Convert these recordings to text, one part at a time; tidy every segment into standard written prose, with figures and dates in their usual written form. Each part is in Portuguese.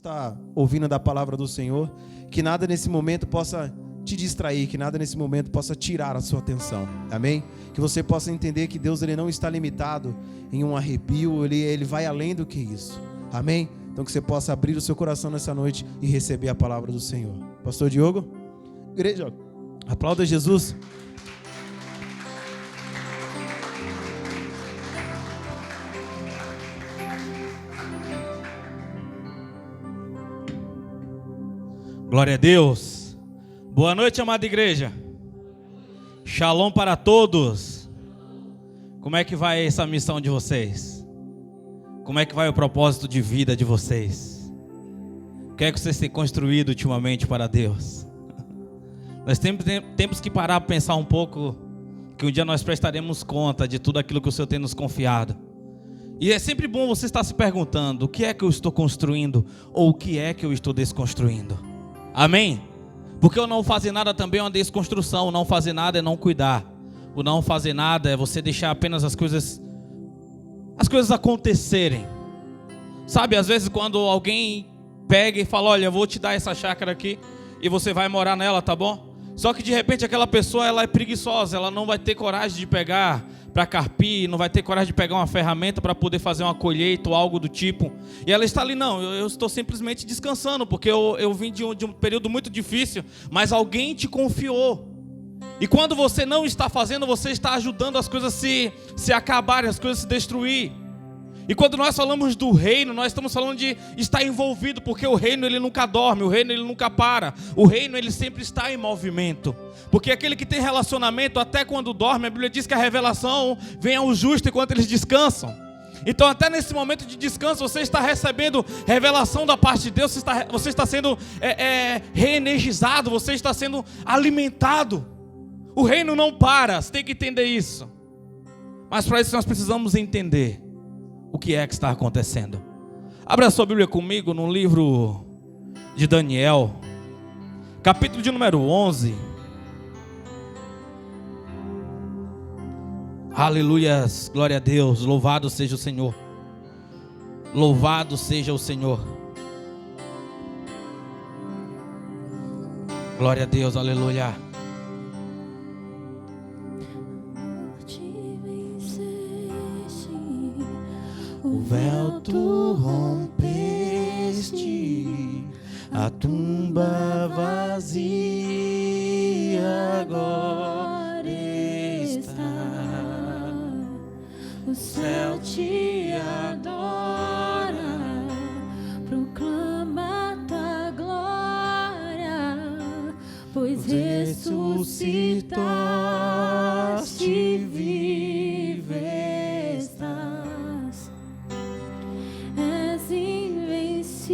está ouvindo da palavra do Senhor, que nada nesse momento possa te distrair, que nada nesse momento possa tirar a sua atenção, amém? Que você possa entender que Deus ele não está limitado em um arrepio, ele vai além do que isso, amém? Então que você possa abrir o seu coração nessa noite e receber a palavra do Senhor. Pastor Diogo, igreja, aplauda Jesus. Glória a Deus. Boa noite, amada igreja. Shalom para todos. Como é que vai essa missão de vocês? Como é que vai o propósito de vida de vocês? O que é que vocês têm construído ultimamente para Deus? Nós temos que parar para pensar um pouco, que um dia nós prestaremos conta de tudo aquilo que o Senhor tem nos confiado. E é sempre bom você estar se perguntando: o que é que eu estou construindo ou o que é que eu estou desconstruindo? Amém? Porque o não fazer nada também é uma desconstrução. O não fazer nada é não cuidar. O não fazer nada é você deixar apenas as coisas acontecerem. Sabe, às vezes quando alguém pega e fala: olha, eu vou te dar essa chácara aqui e você vai morar nela, tá bom? Só que de repente aquela pessoa, ela é preguiçosa, ela não vai ter coragem de pegar para carpir, não vai ter coragem de pegar uma ferramenta para poder fazer uma colheita ou algo do tipo. E ela está ali: não, eu estou simplesmente descansando, porque eu vim de um período muito difícil, mas alguém te confiou. E quando você não está fazendo, você está ajudando as coisas se acabarem, as coisas se destruir. E quando nós falamos do reino, nós estamos falando de estar envolvido, porque o reino ele nunca dorme, o reino ele nunca para, o reino ele sempre está em movimento. Porque aquele que tem relacionamento, até quando dorme, a Bíblia diz que a revelação vem ao justo enquanto eles descansam. Então até nesse momento de descanso você está recebendo revelação da parte de Deus, você está sendo reenergizado, você está sendo alimentado. O reino não para, você tem que entender isso. Mas para isso nós precisamos entender o que é que está acontecendo. Abra a sua Bíblia comigo no livro de Daniel, capítulo de número 11. Aleluias, glória a Deus, louvado seja o Senhor. Louvado seja o Senhor. Glória a Deus, aleluia. O véu tu rompeste, a tumba vazia agora está. O céu te adora, proclama tua glória, pois ressuscitaste, vive estás. És invencível,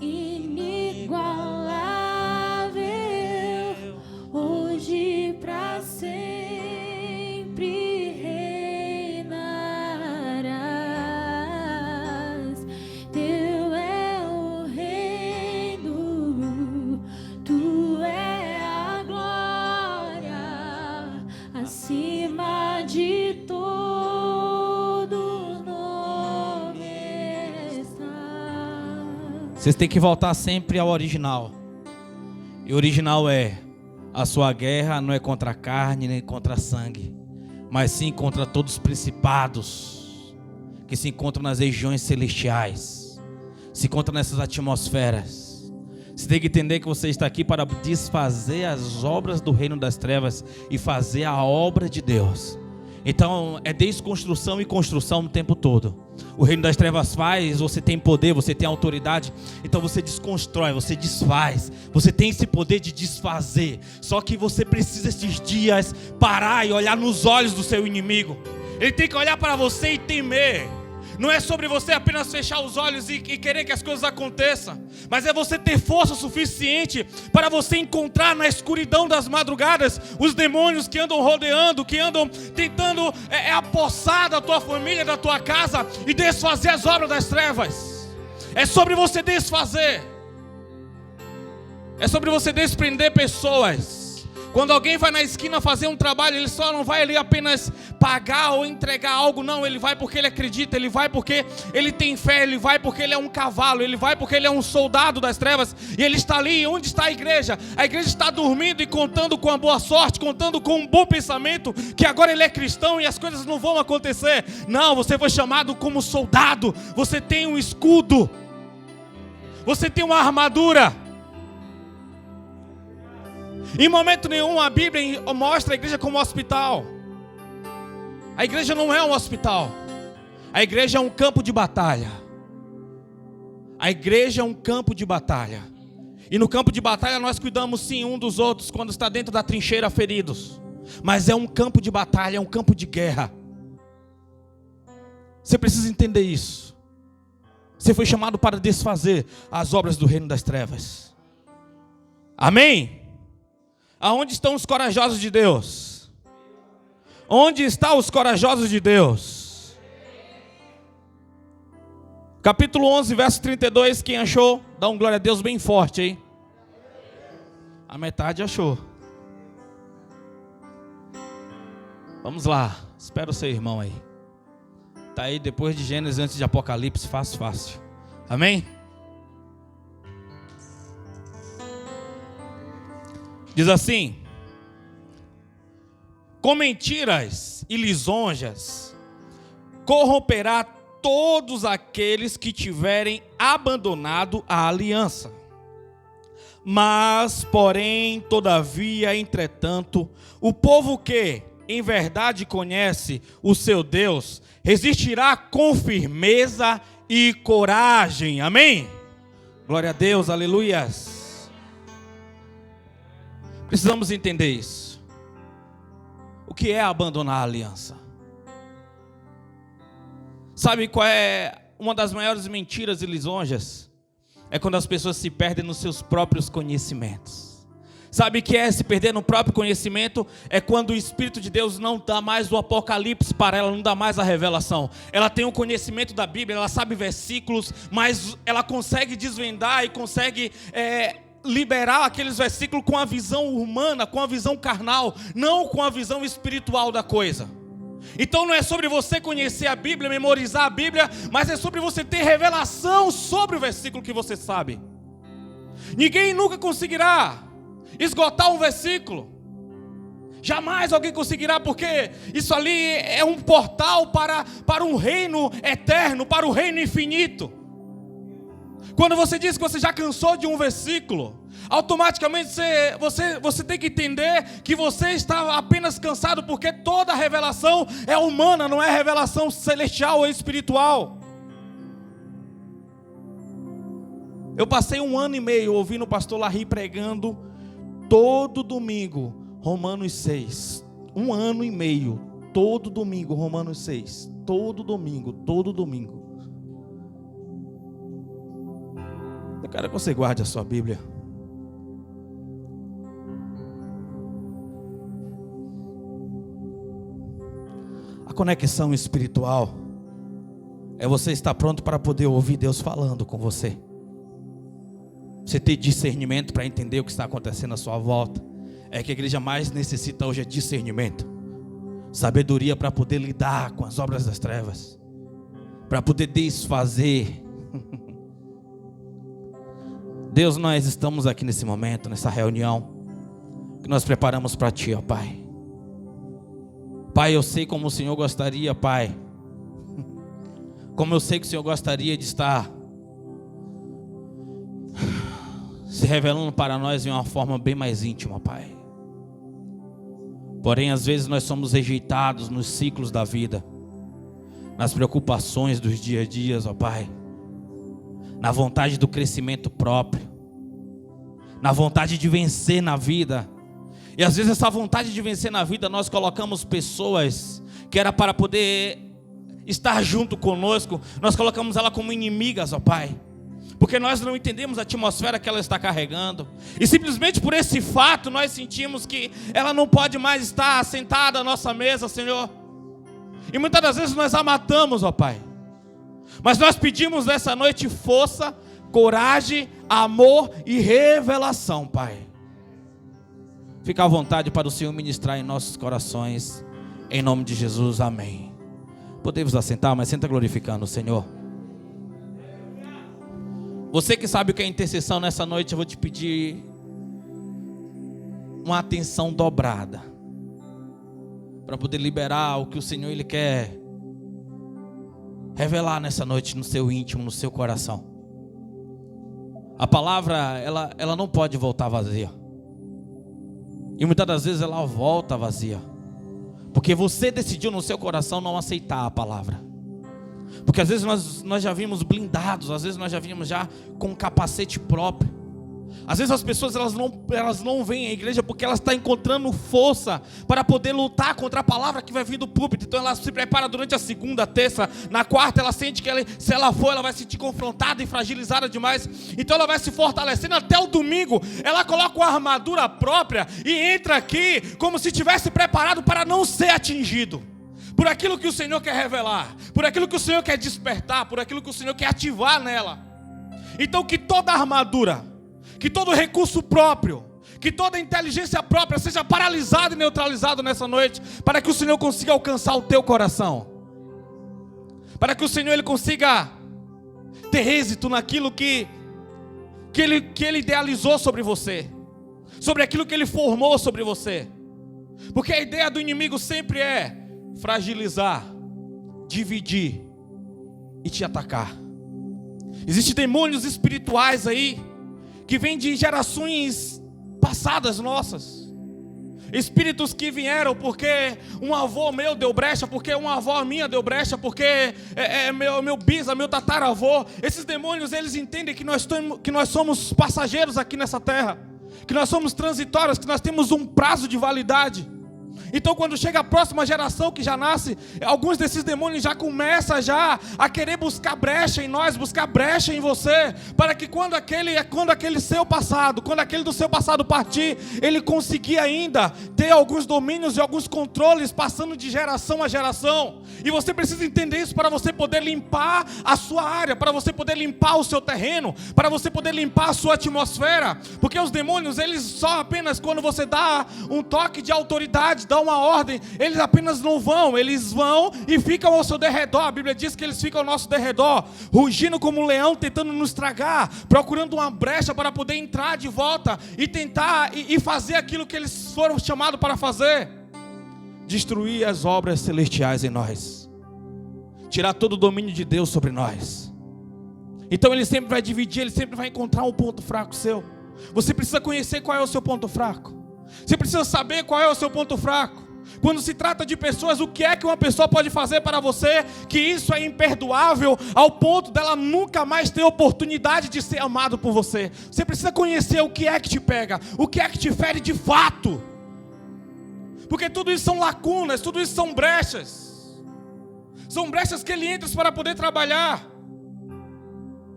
inigualável, hoje pra sempre reinarás. Teu é o reino, tu é a glória, acima de todo nome está. Vocês têm que voltar sempre ao original. E o original é: a sua guerra não é contra a carne nem contra sangue, mas sim contra todos os principados que se encontram nas regiões celestiais, se encontram nessas atmosferas. Você tem que entender que você está aqui para desfazer as obras do reino das trevas e fazer a obra de Deus. Então é desconstrução e construção o tempo todo. O reino das trevas faz, você tem poder, você tem autoridade, então você desconstrói, você desfaz, você tem esse poder de desfazer. Só que você precisa esses dias parar e olhar nos olhos do seu inimigo. Ele tem que olhar para você e temer. Não é sobre você apenas fechar os olhos e querer que as coisas aconteçam, mas é você ter força suficiente para você encontrar na escuridão das madrugadas os demônios que andam rodeando, que andam tentando apossar da tua família, da tua casa e desfazer as obras das trevas. É sobre você desfazer, é sobre você desprender pessoas. Quando alguém vai na esquina fazer um trabalho, ele só não vai ali apenas pagar ou entregar algo, não. Ele vai porque ele acredita, ele vai porque ele tem fé, ele vai porque ele é um cavalo, ele vai porque ele é um soldado das trevas. E ele está ali. Onde está a igreja? A igreja está dormindo e contando com a boa sorte, contando com um bom pensamento, que agora ele é cristão e as coisas não vão acontecer. Não, você foi chamado como soldado. Você tem um escudo, você tem uma armadura. Em momento nenhum a Bíblia mostra a igreja como um hospital. A igreja não é um hospital. A igreja é um campo de batalha. A igreja é um campo de batalha. E no campo de batalha nós cuidamos sim um dos outros quando está dentro da trincheira feridos. Mas é um campo de batalha, é um campo de guerra. Você precisa entender isso. Você foi chamado para desfazer as obras do reino das trevas. Amém? Aonde estão os corajosos de Deus? Onde estão os corajosos de Deus? Capítulo 11, verso 32, quem achou? Dá um glória a Deus bem forte, hein? A metade achou. Vamos lá, espera o seu irmão aí. Está aí depois de Gênesis, antes de Apocalipse, fácil. Amém? Diz assim: com mentiras e lisonjas corromperá todos aqueles que tiverem abandonado a aliança. Mas, porém, todavia, entretanto, o povo que em verdade conhece o seu Deus resistirá com firmeza e coragem. Amém? Glória a Deus, aleluias. Precisamos entender isso. O que é abandonar a aliança? Sabe qual é uma das maiores mentiras e lisonjas? É quando as pessoas se perdem nos seus próprios conhecimentos. Sabe o que é se perder no próprio conhecimento? É quando o Espírito de Deus não dá mais o Apocalipse para ela, não dá mais a revelação. Ela tem o conhecimento da Bíblia, ela sabe versículos, mas ela consegue desvendar e consegue liberar aqueles versículos com a visão humana, com a visão carnal, não com a visão espiritual da coisa. Então não é sobre você conhecer a Bíblia, memorizar a Bíblia, mas é sobre você ter revelação sobre o versículo que você sabe. Ninguém nunca conseguirá esgotar um versículo. Jamais alguém conseguirá, porque isso ali é um portal para um reino eterno, para o reino infinito. Quando você diz que você já cansou de um versículo, automaticamente você tem que entender que você está apenas cansado, porque toda revelação é humana, não é revelação celestial ou espiritual. Eu passei 1 ano e meio ouvindo o pastor Larry pregando todo domingo Romanos 6. 1 ano e meio, todo domingo Romanos 6. Todo domingo. Eu quero que você guarde a sua Bíblia. A conexão espiritual é você estar pronto para poder ouvir Deus falando com você. Você ter discernimento para entender o que está acontecendo à sua volta. É que a igreja mais necessita hoje é discernimento. Sabedoria para poder lidar com as obras das trevas. Para poder desfazer. Deus, nós estamos aqui nesse momento, nessa reunião, que nós preparamos para Ti, ó Pai. Pai, eu sei como o Senhor gostaria, Pai. Como eu sei que o Senhor gostaria de estar se revelando para nós de uma forma bem mais íntima, Pai. Porém, às vezes nós somos rejeitados nos ciclos da vida, nas preocupações dos dia a dia, ó Pai. Na vontade do crescimento próprio, na vontade de vencer na vida. E às vezes essa vontade de vencer na vida, nós colocamos pessoas que era para poder estar junto conosco, nós colocamos ela como inimigas, ó Pai, porque nós não entendemos a atmosfera que ela está carregando, e simplesmente por esse fato nós sentimos que ela não pode mais estar sentada à nossa mesa, Senhor. E muitas das vezes nós a matamos, ó Pai. Mas nós pedimos nessa noite força, coragem, amor e revelação, Pai. Fica à vontade para o Senhor ministrar em nossos corações. Em nome de Jesus, amém. Podemos assentar, mas senta glorificando o Senhor. Você que sabe o que é intercessão nessa noite, eu vou te pedir uma atenção dobrada para poder liberar o que o Senhor Ele quer revelar nessa noite no seu íntimo, no seu coração. A palavra, ela não pode voltar vazia. E muitas das vezes ela volta vazia, porque você decidiu no seu coração não aceitar a palavra. Porque às vezes nós já vimos blindados, às vezes nós já vimos já com um capacete próprio. Às vezes as pessoas elas não vêm à igreja porque elas estão encontrando força para poder lutar contra a palavra que vai vir do púlpito. Então ela se prepara durante a segunda, a terça, na quarta ela sente que se ela for, ela vai se sentir confrontada e fragilizada demais. Então ela vai se fortalecendo até o domingo. Ela coloca uma armadura própria e entra aqui como se estivesse preparado para não ser atingido por aquilo que o Senhor quer revelar, por aquilo que o Senhor quer despertar, por aquilo que o Senhor quer ativar nela. Então que toda armadura, que todo recurso próprio, que toda inteligência própria seja paralisada e neutralizada nessa noite, para que o Senhor consiga alcançar o teu coração, para que o Senhor Ele consiga ter êxito naquilo que Ele idealizou sobre você, sobre aquilo que Ele formou sobre você. Porque a ideia do inimigo sempre é fragilizar, dividir e te atacar. Existem demônios espirituais aí que vêm de gerações passadas nossas. Espíritos que vieram porque um avô meu deu brecha, porque uma avó minha deu brecha, porque meu bisa, meu tataravô. Esses demônios, eles entendem que nós somos passageiros aqui nessa terra, que nós somos transitórios, que nós temos um prazo de validade. Então quando chega a próxima geração que já nasce, alguns desses demônios já começam a querer buscar brecha em nós, buscar brecha em você, para que quando aquele seu passado, quando aquele do seu passado partir, ele conseguir ainda ter alguns domínios e alguns controles passando de geração a geração. E você precisa entender isso para você poder limpar a sua área, para você poder limpar o seu terreno, para você poder limpar a sua atmosfera. Porque os demônios, eles só apenas quando você dá um toque de autoridade, dá uma ordem, eles apenas não vão, eles vão e ficam ao seu derredor. A Bíblia diz que eles ficam ao nosso derredor, rugindo como um leão, tentando nos tragar, procurando uma brecha para poder entrar de volta e tentar e fazer aquilo que eles foram chamados para fazer: destruir as obras celestiais em nós, tirar todo o domínio de Deus sobre nós. Então ele sempre vai dividir, ele sempre vai encontrar um ponto fraco seu. Você precisa conhecer qual é o seu ponto fraco. Você precisa saber qual é o seu ponto fraco. Quando se trata de pessoas, o que é que uma pessoa pode fazer para você que isso é imperdoável ao ponto dela nunca mais ter oportunidade de ser amado por você? Você precisa conhecer o que é que te pega, o que é que te fere de fato. Porque tudo isso são lacunas, tudo isso são brechas. São brechas que ele entra para poder trabalhar.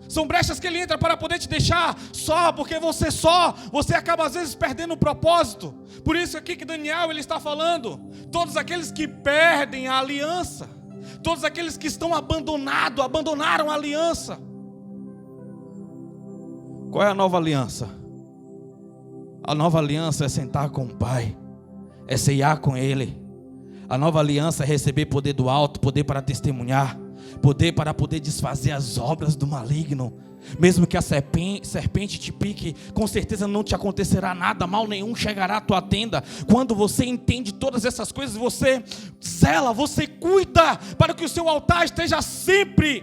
São brechas que ele entra para poder te deixar só, porque você acaba às vezes perdendo o propósito. Por isso aqui que Daniel ele está falando, todos aqueles que perdem a aliança, todos aqueles que estão abandonaram a aliança. Qual é a nova aliança? A nova aliança é sentar com o Pai, é ceiar com Ele. A nova aliança é receber poder do alto, poder para testemunhar, poder para poder desfazer as obras do maligno. Mesmo que a serpente te pique, com certeza não te acontecerá nada, mal nenhum chegará à tua tenda. Quando você entende todas essas coisas, você zela, você cuida para que o seu altar esteja sempre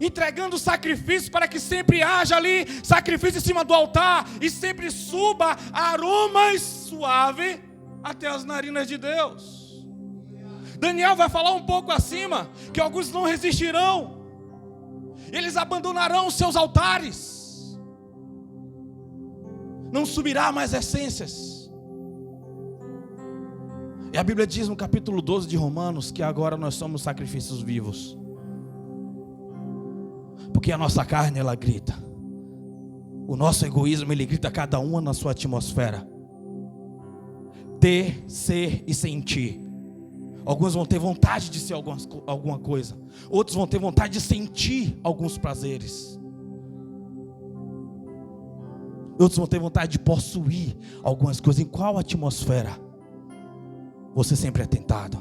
entregando sacrifício, para que sempre haja ali sacrifício em cima do altar e sempre suba aromas suaves até as narinas de Deus. Daniel vai falar um pouco acima que alguns não resistirão, eles abandonarão os seus altares, não subirá mais essências. E a Bíblia diz no capítulo 12 de Romanos que agora nós somos sacrifícios vivos, porque a nossa carne ela grita, o nosso egoísmo ele grita cada uma na sua atmosfera, ter, ser e sentir. Alguns vão ter vontade de ser alguma coisa, outros vão ter vontade de sentir alguns prazeres. Outros vão ter vontade de possuir algumas coisas. Em qual atmosfera você sempre é tentado?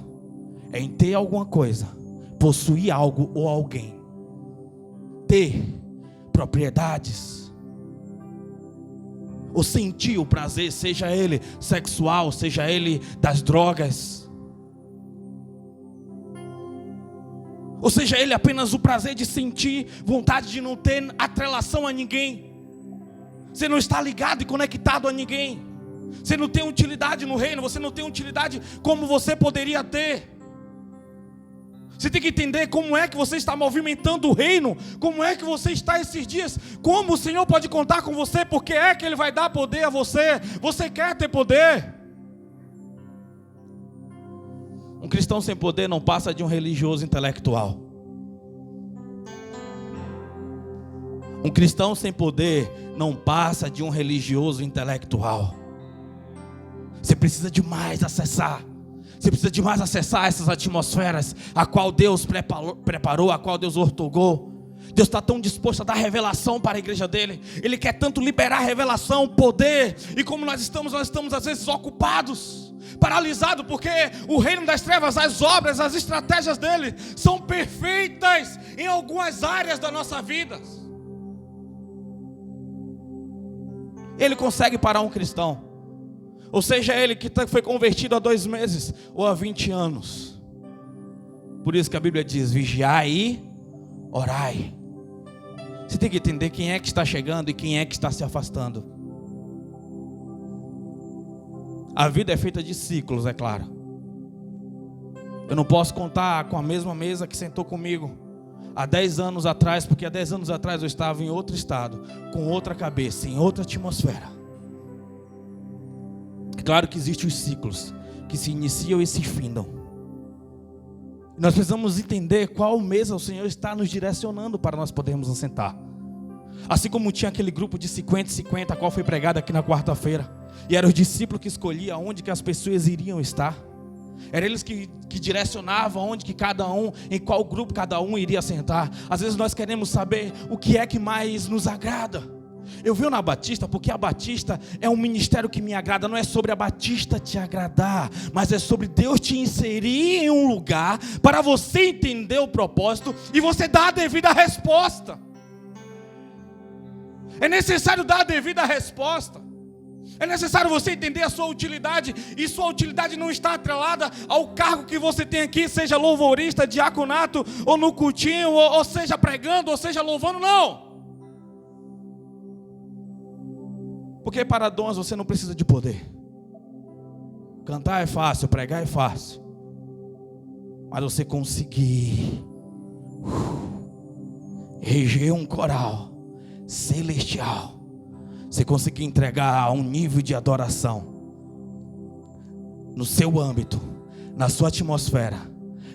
É em ter alguma coisa, possuir algo ou alguém, ter propriedades, ou sentir o prazer, seja ele sexual, seja ele das drogas, ou seja ele apenas o prazer de sentir vontade de não ter atrelação a ninguém. Você não está ligado e conectado a ninguém. Você não tem utilidade no reino. Você não tem utilidade como você poderia ter. Você tem que entender como é que você está movimentando o reino. Como é que você está esses dias. Como o Senhor pode contar com você. Porque é que Ele vai dar poder a você. Você quer ter poder. Um cristão sem poder não passa de um religioso intelectual. Um cristão sem poder não passa de um religioso intelectual. Você precisa demais acessar. Você precisa demais acessar essas atmosferas a qual Deus preparou, a qual Deus ortogou. Deus está tão disposto a dar revelação para a igreja dele. Ele quer tanto liberar revelação, poder. E como nós estamos às vezes ocupados, paralisados, porque o reino das trevas, as obras, as estratégias dele são perfeitas em algumas áreas da nossa vida. Ele consegue parar um cristão, ou seja ele que foi convertido há 2 meses ou há 20 anos. Por isso que a Bíblia diz: vigiai e orai. Você tem que entender quem é que está chegando e quem é que está se afastando. A vida é feita de ciclos, é claro. Eu não posso contar com a mesma mesa que sentou comigo há 10 anos atrás, porque há 10 anos atrás eu estava em outro estado, com outra cabeça, em outra atmosfera. É claro que existem os ciclos que se iniciam e se findam. Nós precisamos entender qual mesa o Senhor está nos direcionando para nós podermos nos sentar. Assim como tinha aquele grupo de 50-50, a qual foi pregado aqui na quarta-feira, e eram os discípulos que escolhiam onde que as pessoas iriam estar. Eram eles que direcionavam onde que cada um, em qual grupo cada um iria sentar. Às vezes nós queremos saber o que é que mais nos agrada. Eu venho na Batista porque a Batista é um ministério que me agrada. Não é sobre a Batista te agradar, mas é sobre Deus te inserir em um lugar para você entender o propósito e você dar a devida resposta. É necessário dar a devida resposta. É necessário você entender a sua utilidade. E sua utilidade não está atrelada ao cargo que você tem aqui, seja louvorista, diaconato, ou no cultinho, ou seja pregando, ou seja louvando, não. Porque para dons você não precisa de poder. Cantar é fácil, pregar é fácil. Mas você conseguir reger um coral celestial, você conseguir entregar a um nível de adoração no seu âmbito, na sua atmosfera,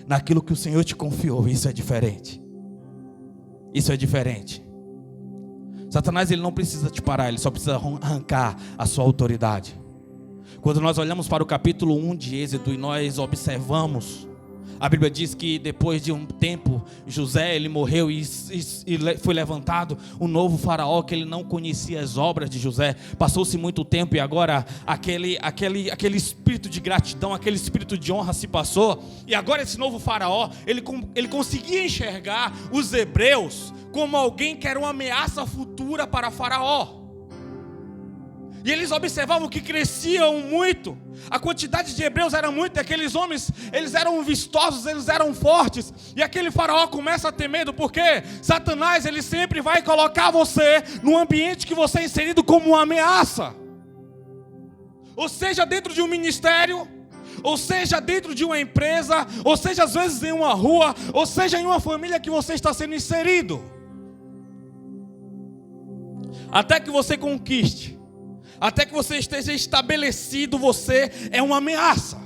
naquilo que o Senhor te confiou, isso é diferente. Isso é diferente. Satanás, ele não precisa te parar, ele só precisa arrancar a sua autoridade. Quando nós olhamos para o capítulo 1 de Êxodo e nós observamos, a Bíblia diz que depois de um tempo, José, ele morreu e foi levantado um novo faraó que ele não conhecia as obras de José. Passou-se muito tempo e agora aquele espírito de gratidão, aquele espírito de honra se passou. E agora esse novo faraó, ele conseguia enxergar os hebreus como alguém que era uma ameaça futura para faraó. E eles observavam que cresciam muito. A quantidade de hebreus era muita. Aqueles homens, eles eram vistosos, eles eram fortes. E aquele faraó começa a ter medo. Porque Satanás, ele sempre vai colocar você no ambiente que você é inserido como uma ameaça. Ou seja, dentro de um ministério, ou seja, dentro de uma empresa, ou seja, às vezes em uma rua, ou seja, em uma família que você está sendo inserido. Até que você conquiste, até que você esteja estabelecido, você é uma ameaça.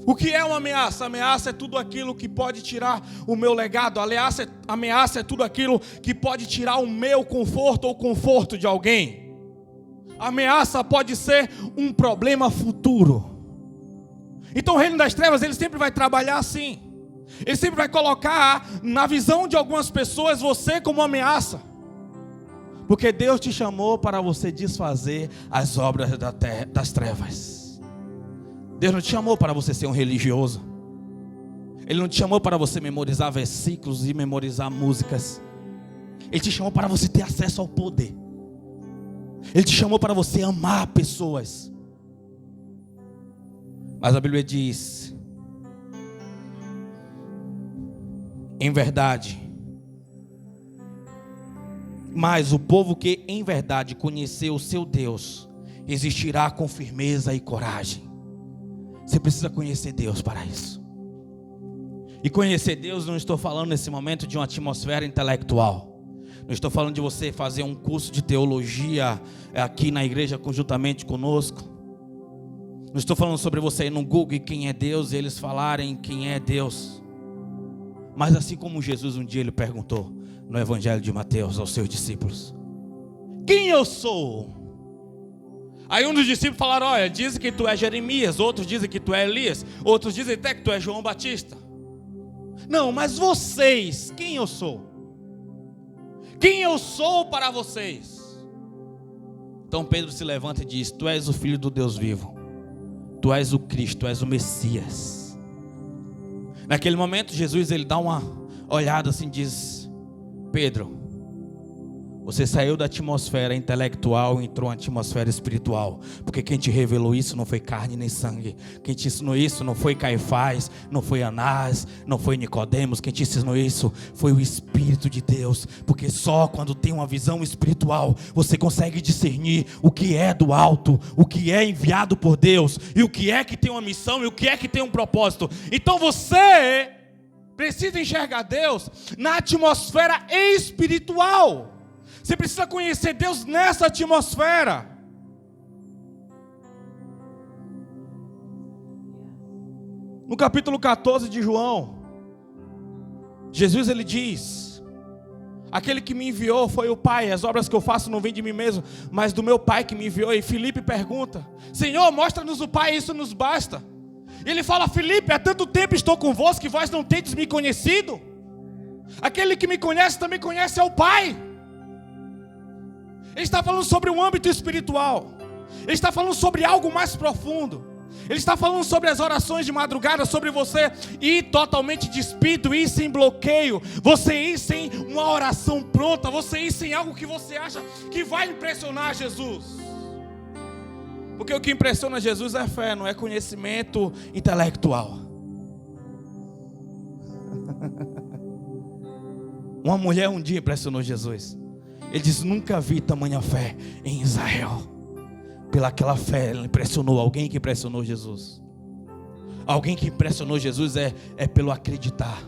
O que é uma ameaça? Ameaça é tudo aquilo que pode tirar o meu legado. Ameaça é tudo aquilo que pode tirar o meu conforto ou o conforto de alguém. Ameaça pode ser um problema futuro. Então o reino das trevas, ele sempre vai trabalhar assim. Ele sempre vai colocar na visão de algumas pessoas você como uma ameaça. Porque Deus te chamou para você desfazer as obras das trevas. Deus não te chamou para você ser um religioso. Ele não te chamou para você memorizar versículos e memorizar músicas. Ele te chamou para você ter acesso ao poder. Ele te chamou para você amar pessoas. Mas a Bíblia diz: em verdade, mas o povo que em verdade conheceu o seu Deus existirá com firmeza e coragem. Você precisa conhecer Deus para isso. E conhecer Deus, não estou falando nesse momento de uma atmosfera intelectual. Não estou falando de você fazer um curso de teologia aqui na igreja conjuntamente conosco. Não estou falando sobre você ir no Google e quem é Deus e eles falarem quem é Deus. Mas assim como Jesus um dia ele perguntou no Evangelho de Mateus aos seus discípulos: quem eu sou? Aí um dos discípulos falaram: olha, dizem que tu é Jeremias, outros dizem que tu é Elias, outros dizem até que tu é João Batista. Não, mas vocês, quem eu sou? Quem eu sou para vocês? Então Pedro se levanta e diz: tu és o Filho do Deus vivo, tu és o Cristo, tu és o Messias. Naquele momento Jesus ele dá uma olhada assim e diz: Pedro, você saiu da atmosfera intelectual e entrou na atmosfera espiritual. Porque quem te revelou isso não foi carne nem sangue. Quem te ensinou isso não foi Caifás, não foi Anás, não foi Nicodemos. Quem te ensinou isso foi o Espírito de Deus. Porque só quando tem uma visão espiritual você consegue discernir o que é do alto, o que é enviado por Deus, e o que é que tem uma missão e o que é que tem um propósito. Então você precisa enxergar Deus na atmosfera espiritual. Você precisa conhecer Deus nessa atmosfera. No capítulo 14 de João, Jesus ele diz: aquele que me enviou foi o Pai. As obras que eu faço não vêm de mim mesmo, mas do meu Pai que me enviou. E Filipe pergunta: Senhor, mostra-nos o Pai, isso nos basta. E ele fala: Filipe, há tanto tempo estou convosco que vós não tendes me conhecido. Aquele que me conhece também conhece ao Pai. Ele está falando sobre um âmbito espiritual. Ele está falando sobre algo mais profundo. Ele está falando sobre as orações de madrugada, sobre você ir totalmente despido, ir sem bloqueio, você ir sem uma oração pronta, você ir sem algo que você acha que vai impressionar Jesus. Porque o que impressiona Jesus é fé, não é conhecimento intelectual. Uma mulher um dia impressionou Jesus. Ele diz: nunca vi tamanha fé em Israel. Pelaquela fé, ele impressionou. Alguém que impressionou Jesus. Alguém que impressionou Jesus é pelo acreditar.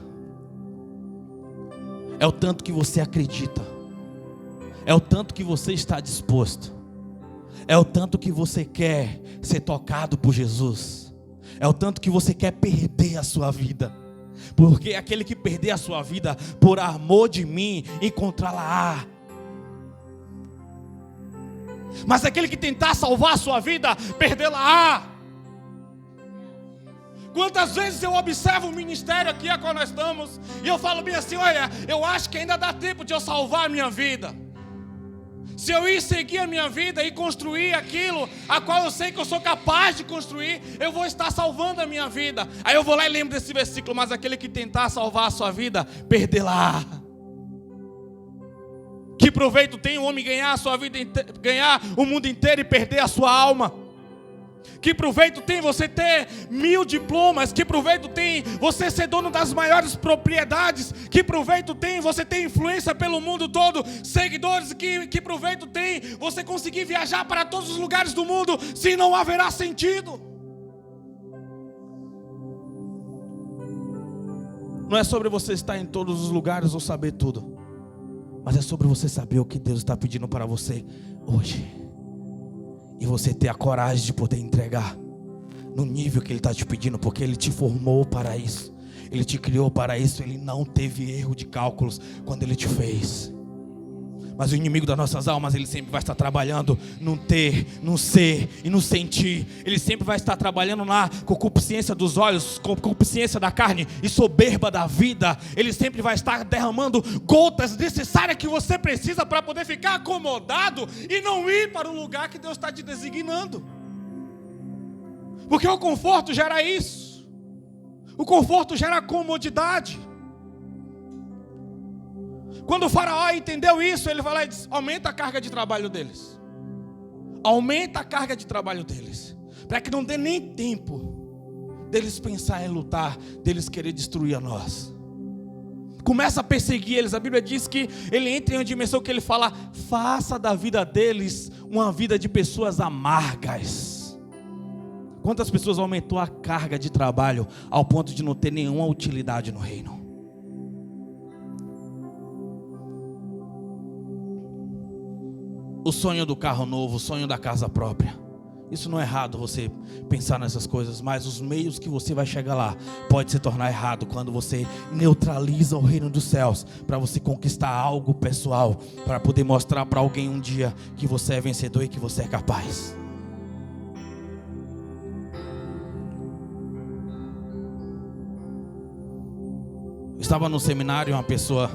É o tanto que você acredita. É o tanto que você está disposto. É o tanto que você quer ser tocado por Jesus. É o tanto que você quer perder a sua vida. Porque aquele que perder a sua vida por amor de mim, encontrá-la-á. Mas aquele que tentar salvar a sua vida, perdê-la-á. Quantas vezes eu observo o ministério aqui a qual nós estamos, e eu falo bem assim: olha, eu acho que ainda dá tempo de eu salvar a minha vida. Se eu ir seguir a minha vida e construir aquilo a qual eu sei que eu sou capaz de construir, eu vou estar salvando a minha vida. Aí eu vou lá e lembro desse versículo: mas aquele que tentar salvar a sua vida, perdê-la. Que proveito tem o homem ganhar a sua vida, ganhar o mundo inteiro e perder a sua alma? Que proveito tem você ter 1000 diplomas? Que proveito tem você ser dono das maiores propriedades? Que proveito tem você ter influência pelo mundo todo, seguidores? Que proveito tem você conseguir viajar para todos os lugares do mundo, se não haverá sentido? Não é sobre você estar em todos os lugares ou saber tudo, mas é sobre você saber o que Deus está pedindo para você hoje. E você ter a coragem de poder entregar no nível que Ele está te pedindo, porque Ele te formou para isso. Ele te criou para isso. Ele não teve erro de cálculos quando Ele te fez. Mas o inimigo das nossas almas, ele sempre vai estar trabalhando no ter, no ser e no sentir. Ele sempre vai estar trabalhando na concupiscência dos olhos, concupiscência da carne e soberba da vida. Ele sempre vai estar derramando gotas necessárias que você precisa para poder ficar acomodado e não ir para o lugar que Deus está te designando. Porque o conforto gera isso. O conforto gera comodidade. Quando o faraó entendeu isso, ele vai lá e diz: aumenta a carga de trabalho deles. Aumenta a carga de trabalho deles. Para que não dê nem tempo deles pensar em lutar, deles querer destruir a nós. Começa a perseguir eles. A Bíblia diz que ele entra em uma dimensão que ele fala: faça da vida deles uma vida de pessoas amargas. Quantas pessoas aumentou a carga de trabalho ao ponto de não ter nenhuma utilidade no reino? O sonho do carro novo, o sonho da casa própria. Isso não é errado você pensar nessas coisas, mas os meios que você vai chegar lá pode se tornar errado quando você neutraliza o reino dos céus para você conquistar algo pessoal, para poder mostrar para alguém um dia que você é vencedor e que você é capaz. Eu estava no seminário e uma pessoa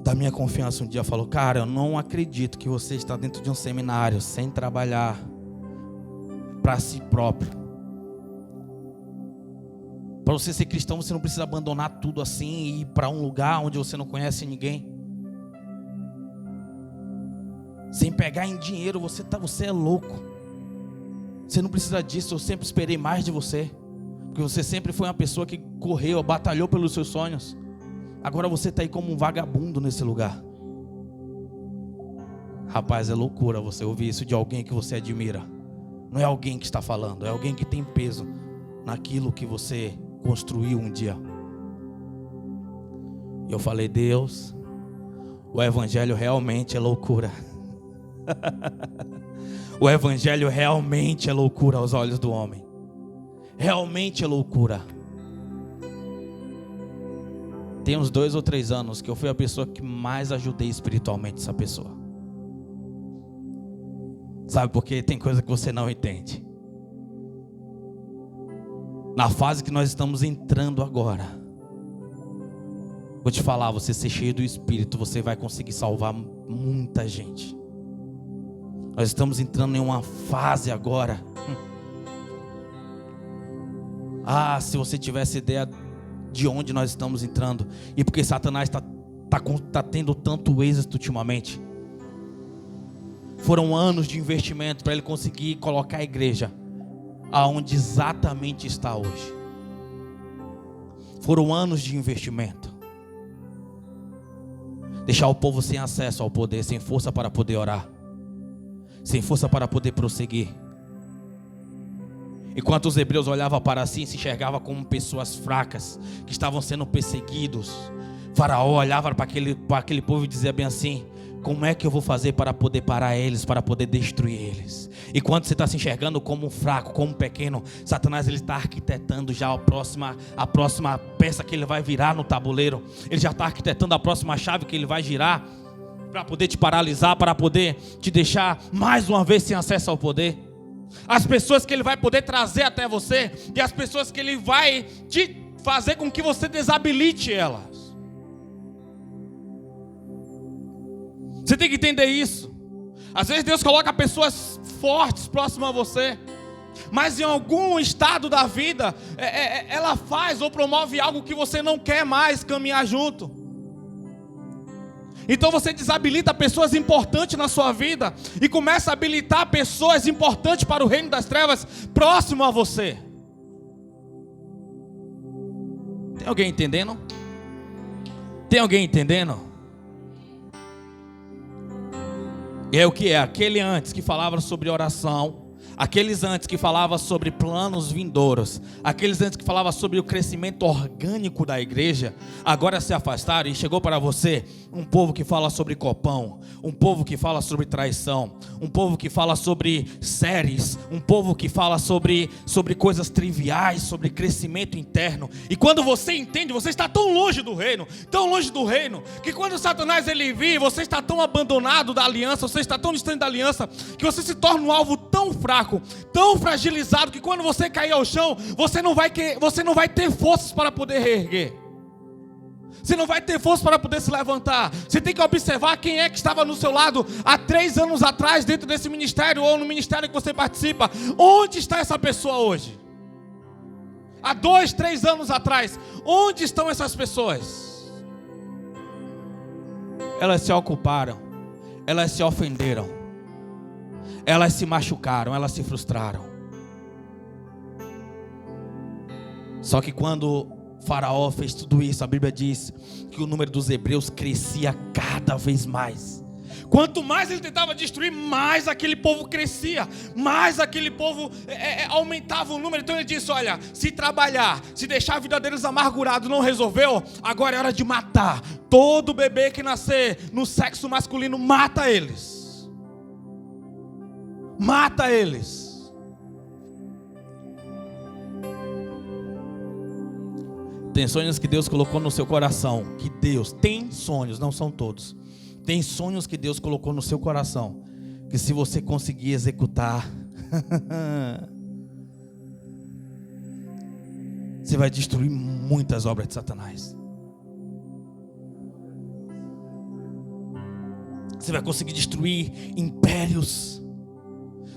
da minha confiança um dia falou: cara, eu não acredito que você está dentro de um seminário sem trabalhar para si próprio. Para você ser cristão, você não precisa abandonar tudo assim e ir para um lugar onde você não conhece ninguém. Sem pegar em dinheiro, você é louco. Você não precisa disso. Eu sempre esperei mais de você, porque você sempre foi uma pessoa que correu, batalhou pelos seus sonhos. Agora você está aí como um vagabundo nesse lugar. Rapaz, é loucura você ouvir isso de alguém que você admira. Não é alguém que está falando, é alguém que tem peso naquilo que você construiu um dia. E eu falei: Deus, o evangelho realmente é loucura. O evangelho realmente é loucura aos olhos do homem. Realmente é loucura. Tem uns 2 ou 3 anos que eu fui a pessoa que mais ajudei espiritualmente essa pessoa. Sabe, porque tem coisa que você não entende. Na fase que nós estamos entrando agora, vou te falar, você ser cheio do Espírito, você vai conseguir salvar muita gente. Nós estamos entrando em uma fase agora. Se você tivesse ideia de onde nós estamos entrando, e porque Satanás está tendo tanto êxito ultimamente. Foram anos de investimento para ele conseguir colocar a igreja aonde exatamente está hoje. Foram anos de investimento. Deixar o povo sem acesso ao poder, sem força para poder orar, sem força para poder prosseguir. Enquanto os hebreus olhavam para si e se enxergavam como pessoas fracas, que estavam sendo perseguidos, Faraó olhava para aquele povo e dizia bem assim: como é que eu vou fazer para poder parar eles, para poder destruir eles? E quando você está se enxergando como um fraco, como um pequeno, Satanás ele está arquitetando já a próxima peça que ele vai virar no tabuleiro. Ele já está arquitetando a próxima chave que ele vai girar para poder te paralisar, para poder te deixar mais uma vez sem acesso ao poder. As pessoas que ele vai poder trazer até você e as pessoas que ele vai te fazer com que você desabilite elas. Você tem que entender isso. Às vezes Deus coloca pessoas fortes próximas a você, mas em algum estado da vida ela faz ou promove algo que você não quer mais caminhar junto. Então você desabilita pessoas importantes na sua vida e começa a habilitar pessoas importantes para o reino das trevas próximo a você. Tem alguém entendendo? Tem alguém entendendo? E é o que é? Aquele antes que falava sobre oração, Aqueles antes que falavam sobre planos vindouros, aqueles antes que falavam sobre o crescimento orgânico da igreja, agora se afastaram e chegou para você um povo que fala sobre copão, um povo que fala sobre traição, um povo que fala sobre séries, um povo que fala sobre coisas triviais, sobre crescimento interno. E quando você entende, você está tão longe do reino, que quando Satanás ele vir, você está tão abandonado da aliança, você está tão distante da aliança, que você se torna um alvo tão fraco, tão fragilizado, que quando você cair ao chão, você não vai ter forças para poder reerguer. Você não vai ter força para poder se levantar. Você tem que observar quem é que estava no seu lado há 3 anos atrás, dentro desse ministério, ou no ministério que você participa. Onde está essa pessoa hoje? Há 2, 3 anos atrás, onde estão essas pessoas? Elas se ocuparam, elas se ofenderam, elas se machucaram, elas se frustraram. Só que quando Faraó fez tudo isso, a Bíblia diz que o número dos hebreus crescia cada vez mais. Quanto mais ele tentava destruir, mais aquele povo crescia, mais aquele povo aumentava o número. Então ele disse: olha, se trabalhar, se deixar a vida deles amargurado não resolveu, agora é hora de matar. Todo bebê que nascer no sexo masculino, mata eles. Mata eles. Tem sonhos que Deus colocou no seu coração. Que Deus tem sonhos, não são todos. Tem sonhos que Deus colocou no seu coração, que se você conseguir executar, você vai destruir muitas obras de Satanás. Você vai conseguir destruir impérios.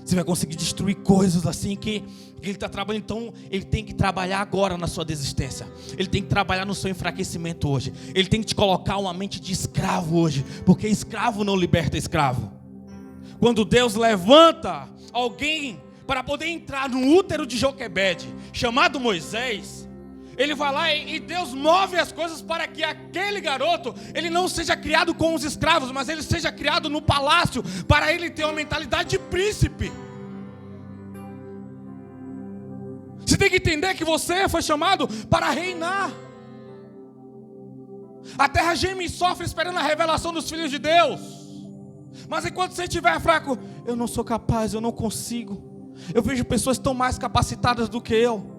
Você vai conseguir destruir coisas assim que ele está trabalhando. Então ele tem que trabalhar agora na sua desistência. Ele tem que trabalhar no seu enfraquecimento hoje. Ele tem que te colocar uma mente de escravo hoje, porque escravo não liberta escravo. Quando Deus levanta alguém para poder entrar no útero de Joquebede, chamado Moisés, ele vai lá e Deus move as coisas para que aquele garoto, ele não seja criado com os escravos, mas ele seja criado no palácio, para ele ter uma mentalidade de príncipe. Você tem que entender que você foi chamado para reinar. A terra geme e sofre esperando a revelação dos filhos de Deus. Mas enquanto você estiver fraco, eu não sou capaz, eu não consigo. Eu vejo pessoas tão mais capacitadas do que eu.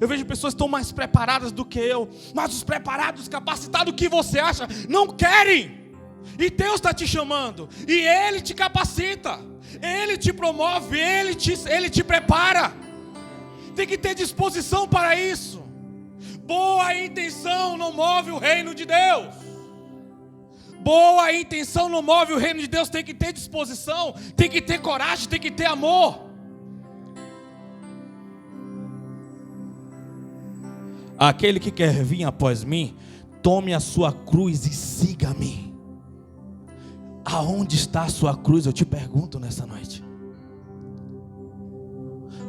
Eu vejo pessoas tão mais preparadas do que eu. Mas os preparados, capacitados que você acha, não querem. E Deus está te chamando. E Ele te capacita. Ele te promove. Ele te prepara. Tem que ter disposição para isso. Boa intenção não move o reino de Deus. Boa intenção não move o reino de Deus. Tem que ter disposição. Tem que ter coragem. Tem que ter amor. Aquele que quer vir após mim, tome a sua cruz e siga-me. Aonde está a sua cruz? Eu te pergunto nessa noite.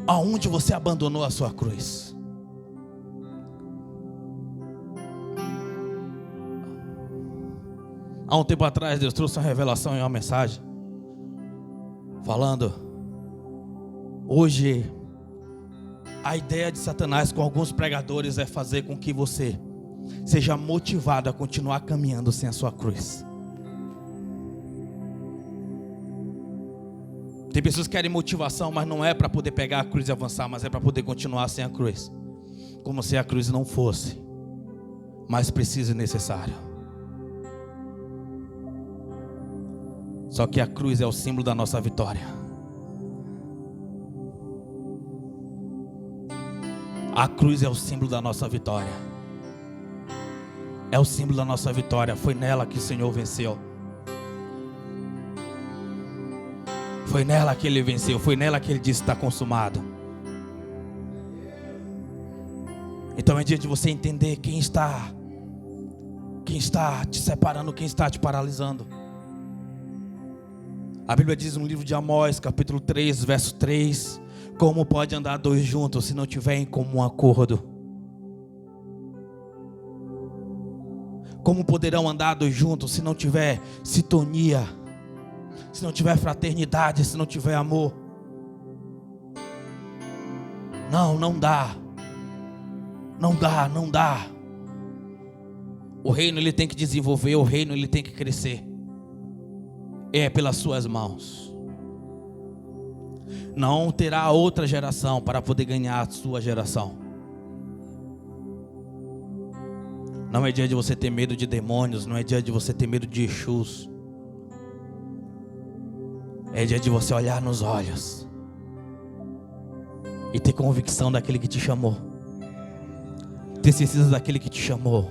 Aonde você abandonou a sua cruz? Há um tempo atrás Deus trouxe uma revelação em uma mensagem, falando: hoje a ideia de Satanás com alguns pregadores é fazer com que você seja motivado a continuar caminhando sem a sua cruz. Tem pessoas que querem motivação, mas não é para poder pegar a cruz e avançar, mas é para poder continuar sem a cruz. Como se a cruz não fosse mais preciso e necessário. Só que a cruz é o símbolo da nossa vitória. A cruz é o símbolo da nossa vitória. É o símbolo da nossa vitória. Foi nela que o Senhor venceu. Foi nela que Ele venceu. Foi nela que Ele disse: está consumado. Então é dia de você entender quem está te separando, quem está te paralisando. A Bíblia diz no livro de Amós, capítulo 3, verso 3: como pode andar 2 juntos se não tiver em comum acordo? Como poderão andar 2 juntos se não tiver sintonia, se não tiver fraternidade, se não tiver amor? Não dá. Não dá, não dá. O reino ele tem que desenvolver, o reino ele tem que crescer. É pelas suas mãos. Não terá outra geração para poder ganhar a sua geração. Não é dia de você ter medo de demônios, não é dia de você ter medo de Exus. É dia de você olhar nos olhos e ter convicção daquele que te chamou, ter certeza daquele que te chamou.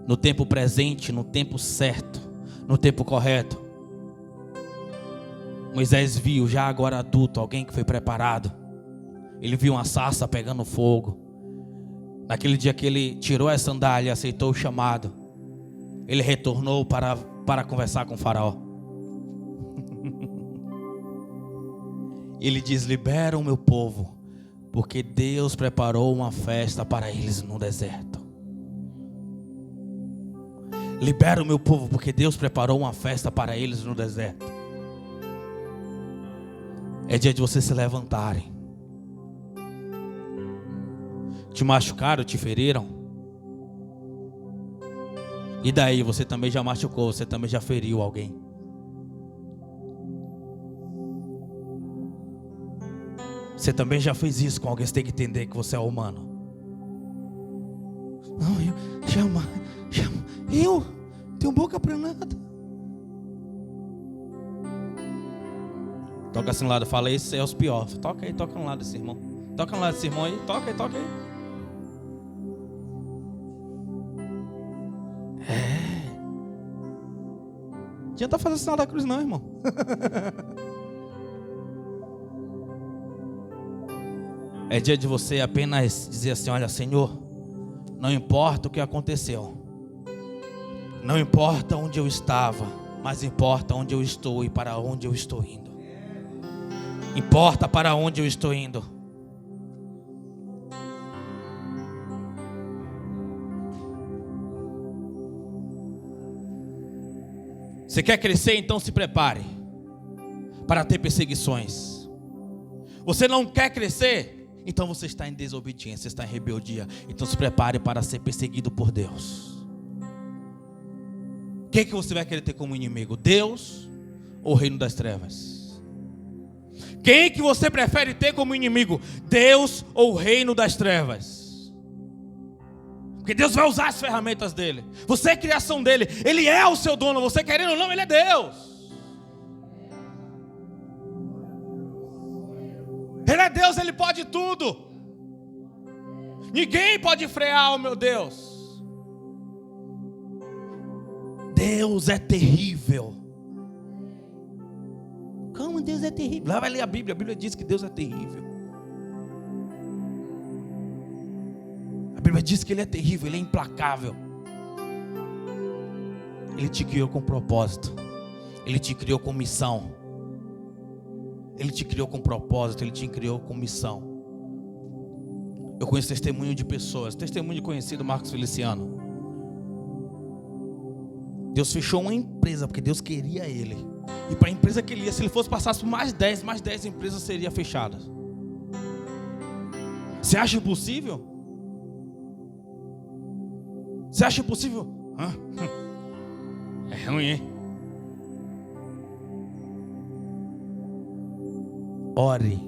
No tempo presente, no tempo certo, no tempo correto. Moisés viu, já agora adulto, alguém que foi preparado. Ele viu uma sarça pegando fogo. Naquele dia que ele tirou a sandália e aceitou o chamado, ele retornou para conversar com o faraó. Ele diz: libera o meu povo, porque Deus preparou uma festa para eles no deserto. Libera o meu povo, porque Deus preparou uma festa para eles no deserto. É dia de vocês se levantarem. Te machucaram, te feriram? E daí, você também já machucou, você também já feriu alguém. Você também já fez isso com alguém. Você tem que entender que você é humano. Não, chama. Eu tenho boca pra nada. Toca assim no lado, fala, esse é os piores. Toca aí, toca no lado desse irmão. Toca no lado desse irmão aí, toca aí. Não adianta fazer o sinal da cruz não, irmão. É dia de você apenas dizer assim: olha, Senhor, não importa o que aconteceu, não importa onde eu estava, mas importa onde eu estou e para onde eu estou indo. Importa para onde eu estou indo. Você quer crescer? Então se prepare para ter perseguições. Você não quer crescer? Então você está em desobediência, está em rebeldia. Então se prepare para ser perseguido por Deus. Quem que você vai querer ter como inimigo? Deus ou o reino das trevas? Quem que você prefere ter como inimigo? Deus ou o reino das trevas? Porque Deus vai usar as ferramentas dele. Você é criação dele. Ele é o seu dono. Você querendo ou não, ele é Deus. Ele é Deus, ele pode tudo. Ninguém pode frear o meu Deus. Deus é terrível. Como Deus é terrível? Lá vai ler a Bíblia diz que Deus é terrível. A Bíblia diz que ele é terrível, ele é implacável. Ele te criou com propósito. Ele te criou com missão. Ele te criou com propósito, ele te criou com missão. Eu conheço testemunho de pessoas, testemunho de conhecido Marcos Feliciano. Deus fechou uma empresa porque Deus queria ele. E para a empresa que ele ia, se ele fosse passar por mais 10 empresas seriam fechadas. Você acha impossível? Você acha impossível? É ruim, hein? Ore.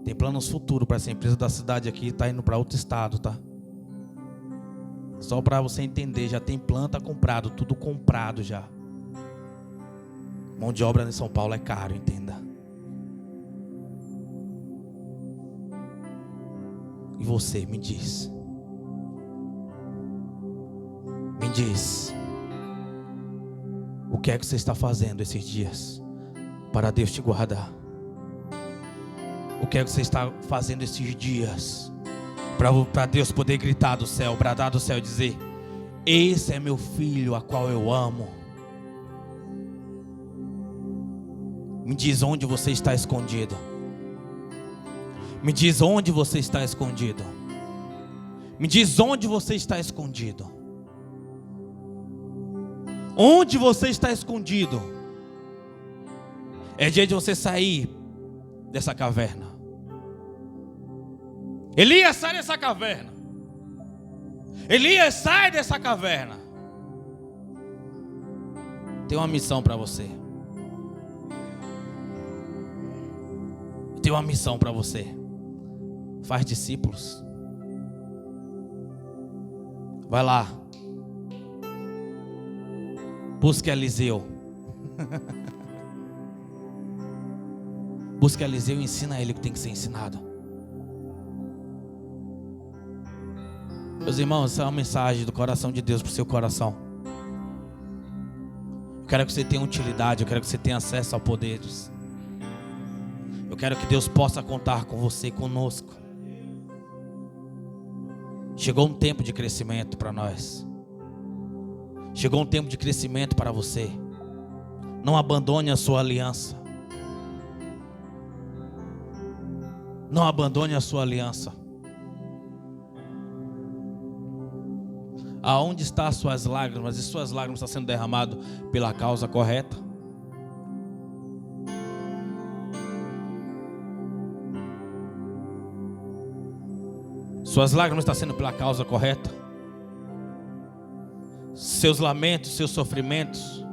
Tem planos futuros para essa empresa da cidade aqui. Está indo para outro estado, tá? Só para você entender. Já tem planta comprado. Tudo comprado já. Mão de obra em São Paulo é caro, entenda. E você, me diz. Me diz. O que é que você está fazendo esses dias para Deus te guardar? O que é que você está fazendo esses dias para Deus poder gritar do céu, bradar do céu e dizer: esse é meu filho a qual eu amo? Me diz onde você está escondido. Me diz onde você está escondido. Me diz onde você está escondido. Onde você está escondido? É dia de você sair dessa caverna. Elias, sai dessa caverna. Elias, sai dessa caverna. Tem uma missão para você. Tem uma missão para você. Faz discípulos. Vai lá. Busque Eliseu. Busque Eliseu e ensina ele o que tem que ser ensinado. Meus irmãos, essa é uma mensagem do coração de Deus para o seu coração. Eu quero que você tenha utilidade. Eu quero que você tenha acesso a poderes. Eu quero que Deus possa contar com você, conosco. Chegou um tempo de crescimento para nós. Chegou um tempo de crescimento para você. Não abandone a sua aliança. Não abandone a sua aliança. Aonde estão as suas lágrimas? E suas lágrimas estão sendo derramadas pela causa correta? Suas lágrimas estão sendo pela causa correta? Seus lamentos, seus sofrimentos,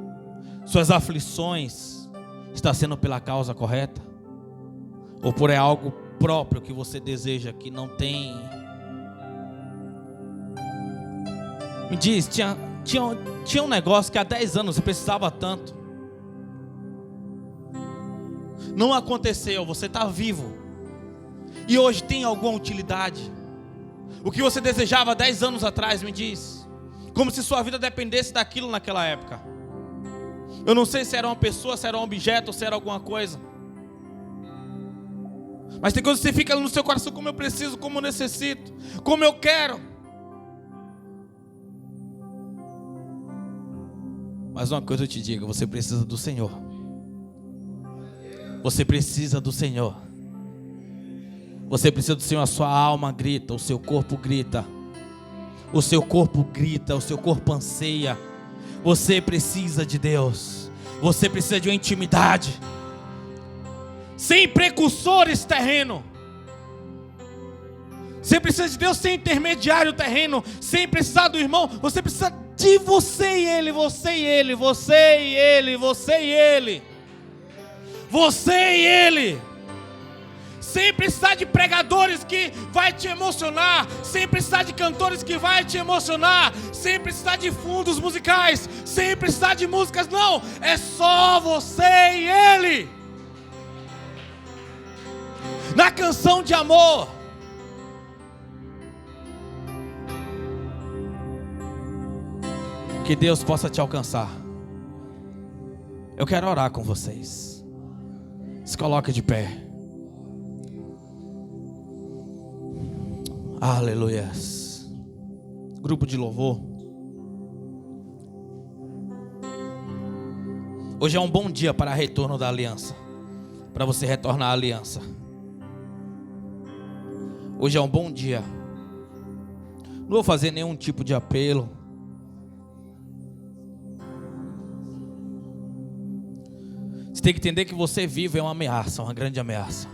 suas aflições estão sendo pela causa correta? Ou por algo próprio que você deseja que não tem? Me diz, tinha um negócio que há 10 anos você precisava tanto. Não aconteceu, você está vivo. E hoje tem alguma utilidade? O que você desejava 10 anos atrás, me diz. Como se sua vida dependesse daquilo naquela época. Eu não sei se era uma pessoa, se era um objeto, se era alguma coisa. Mas tem coisa que você fica no seu coração, como eu preciso, como eu necessito, como eu quero. Mas uma coisa eu te digo, você precisa do Senhor. Você precisa do Senhor. Você precisa do Senhor, a sua alma grita, o seu corpo grita. O seu corpo grita, o seu corpo anseia. Você precisa de Deus. Você precisa de uma intimidade. Sem precursores terreno. Você precisa de Deus sem intermediário terreno. Sem precisar do irmão. Você precisa de você e ele, você e ele, você e ele, você e ele. Você e ele. Sem precisar de pregadores que vai te emocionar, sem precisar de cantores que vai te emocionar, sem precisar de fundos musicais, sem precisar de músicas, não, é só você e ele. Na canção de amor. Que Deus possa te alcançar. Eu quero orar com vocês. Se coloque de pé. Aleluias. Grupo de louvor. Hoje é um bom dia para retorno da aliança. Para você retornar à aliança. Hoje é um bom dia. Não vou fazer nenhum tipo de apelo. Você tem que entender que você vive é uma ameaça, uma grande ameaça.